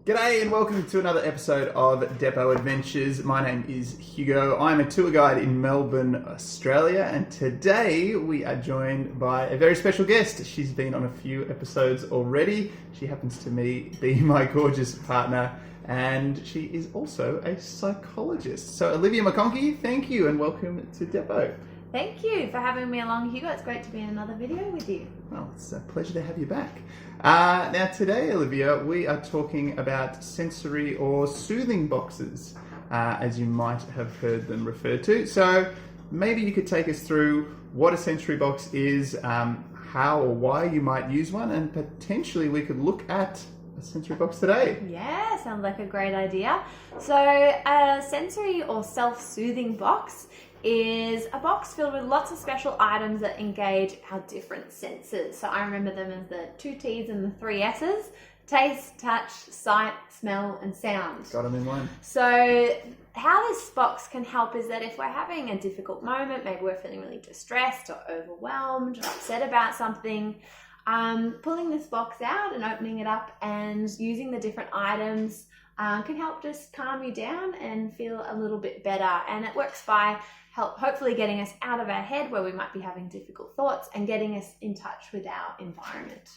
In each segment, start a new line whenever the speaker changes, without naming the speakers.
G'day and welcome to another episode of Depot Adventures. My name is Hugo. I'm a tour guide in Melbourne, Australia, and today we are joined by a very special guest. She's been on a few episodes already. She happens to be my gorgeous partner, and she is also a psychologist. So Olivia Mcconchie, thank you and welcome to Depot.
Thank you for having me along, Hugo. It's great to be in another video with you.
Well, it's a pleasure to have you back. Now today, Olivia, we are talking about sensory or soothing boxes, as you might have heard them referred to. So maybe you could take us through what a sensory box is, how or why you might use one, and potentially we could look at a sensory box today.
Yeah, sounds like a great idea. So a sensory or self-soothing box is a box filled with lots of special items that engage our different senses. So I remember them as the 2 T's and the 3 S's: taste, touch, sight, smell, and sound.
Got them in one.
So how this box can help is that if we're having a difficult moment, maybe we're feeling really distressed or overwhelmed or upset about something, pulling this box out and opening it up and using the different items can help just calm you down and feel a little bit better. And it works by hopefully getting us out of our head where we might be having difficult thoughts and getting us in touch with our environment.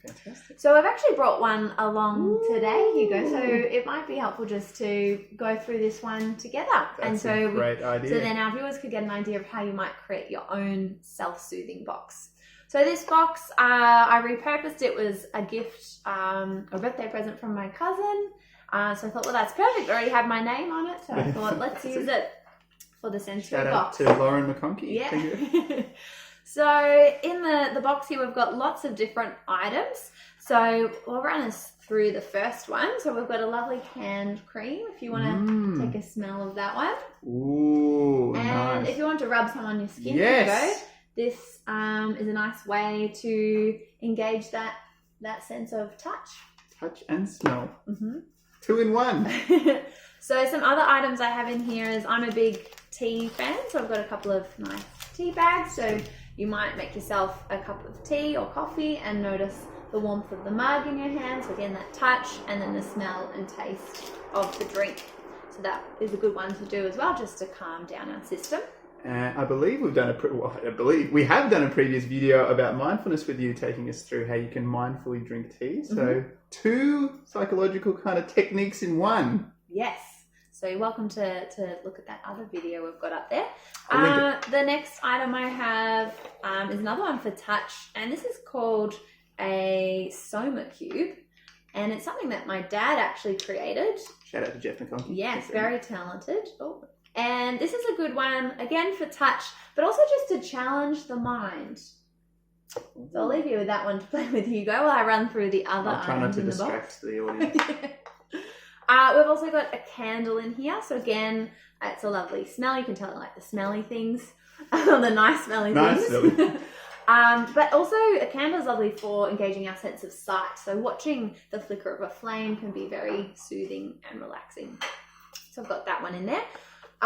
Fantastic.
So I've actually brought one along today, Hugo, so it might be helpful just to go through this one together.
That's a great idea.
So then our viewers could get an idea of how you might create your own self-soothing box. So this box, I repurposed. It was a gift, a birthday present from my cousin. So I thought, well, that's perfect. I already had my name on it, so I thought, let's use it for the sensory box.
Shout out to Lauren Mcconchie.
Yeah. So in the box here, we've got lots of different items. So we'll run us through the first one. So we've got a lovely hand cream, if you want to take a smell of that one.
Ooh,
and
nice.
if you want to rub some on your skin,
yes.
Hugo, this is a nice way to engage that sense of touch.
Touch and smell.
Mm-hmm.
2 in 1.
So some other items I have in here is I'm a big tea fan, so I've got a couple of nice tea bags. So you might make yourself a cup of tea or coffee and notice the warmth of the mug in your hand. So again, that touch, and then the smell and taste of the drink. So that is a good one to do as well, just to calm down our system.
I believe we have done a previous video about mindfulness with you, taking us through how you can mindfully drink tea. So 2 psychological kind of techniques in one.
Yes. So you're welcome to look at that other video we've got up there. The next item I have is another one for touch, and this is called a Soma Cube, and it's something that my dad actually created.
Shout out to Jeff Mcconchie.
Yes, very talented. Oh. And this is a good one, again, for touch, but also just to challenge the mind. So I'll leave you with that one to play with, Hugo, while I run through the other items in the box.
I'll try not to distract the audience.
We've also got a candle in here. So again, it's a lovely smell. You can tell I like the smelly things, the nice smelly things. But also a candle is lovely for engaging our sense of sight. So watching the flicker of a flame can be very soothing and relaxing. So I've got that one in there.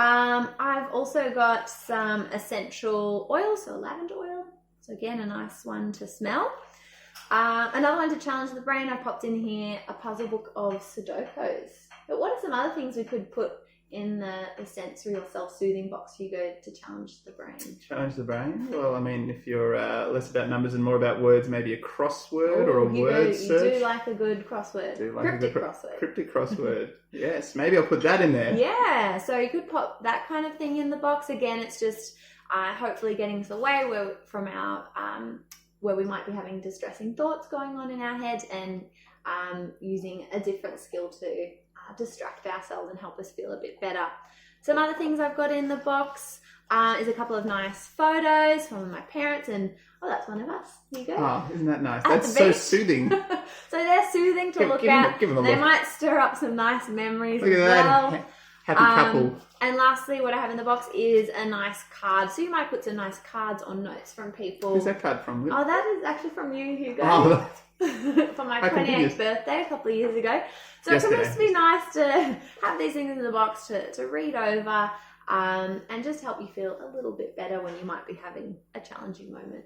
I've also got some essential oils, so lavender oil. So again, a nice one to smell. Another one to challenge the brain, I popped in here a puzzle book of Sudokus. But what are some other things we could put in the sensory or self-soothing box, Hugo, to challenge the brain?
Challenge the brain? Well, I mean, if you're less about numbers and more about words, maybe a crossword or a word search.
You do like a good crossword. Cryptic crossword.
Cryptic crossword. Yes, maybe I'll put that in there.
Yeah, so you could pop that kind of thing in the box. Again, it's just hopefully getting us away from our where we might be having distressing thoughts going on in our head, and using a different skill to distract ourselves and help us feel a bit better. Some other things I've got in the box is a couple of nice photos from my parents, and that's one of us. Here you go.
Oh, isn't that nice? That's so soothing.
So they're soothing to look at.
Give them a
they
look.
might stir up some nice memories
look
as
at
well.
That. Happy couple.
And lastly, what I have in the box is a nice card. So you might put some nice cards or notes from people.
Who's that card from?
Oh, that is actually from you, Hugo.
Oh,
for my 28th birthday a couple of years ago. So it can just be nice to have these things in the box to read over and just help you feel a little bit better when you might be having a challenging moment.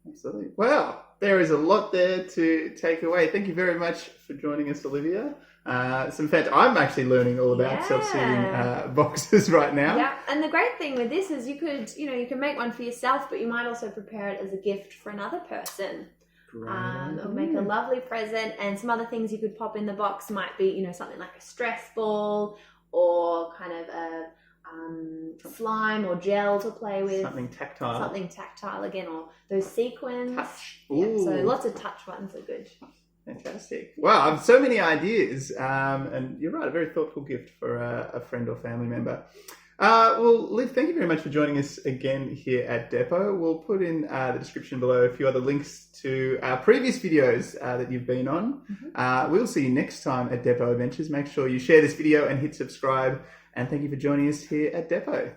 Absolutely. Wow, there is a lot there to take away. Thank you very much for joining us, Olivia. I'm actually learning all about self-seating boxes right now.
Yeah, and the great thing with this is you can make one for yourself, but you might also prepare it as a gift for another person. It'll make a lovely present, and some other things you could pop in the box might be, something like a stress ball or kind of a slime or gel to play with.
Something tactile
again, or those sequins.
Touch.
Yeah, so lots of touch ones are good.
Fantastic. Wow, so many ideas. And you're right, a very thoughtful gift for a friend or family member. Well, Liv, thank you very much for joining us again here at Depot. We'll put in the description below a few other links to our previous videos that you've been on. Mm-hmm. We'll see you next time at Depot Adventures. Make sure you share this video and hit subscribe. And thank you for joining us here at Depot.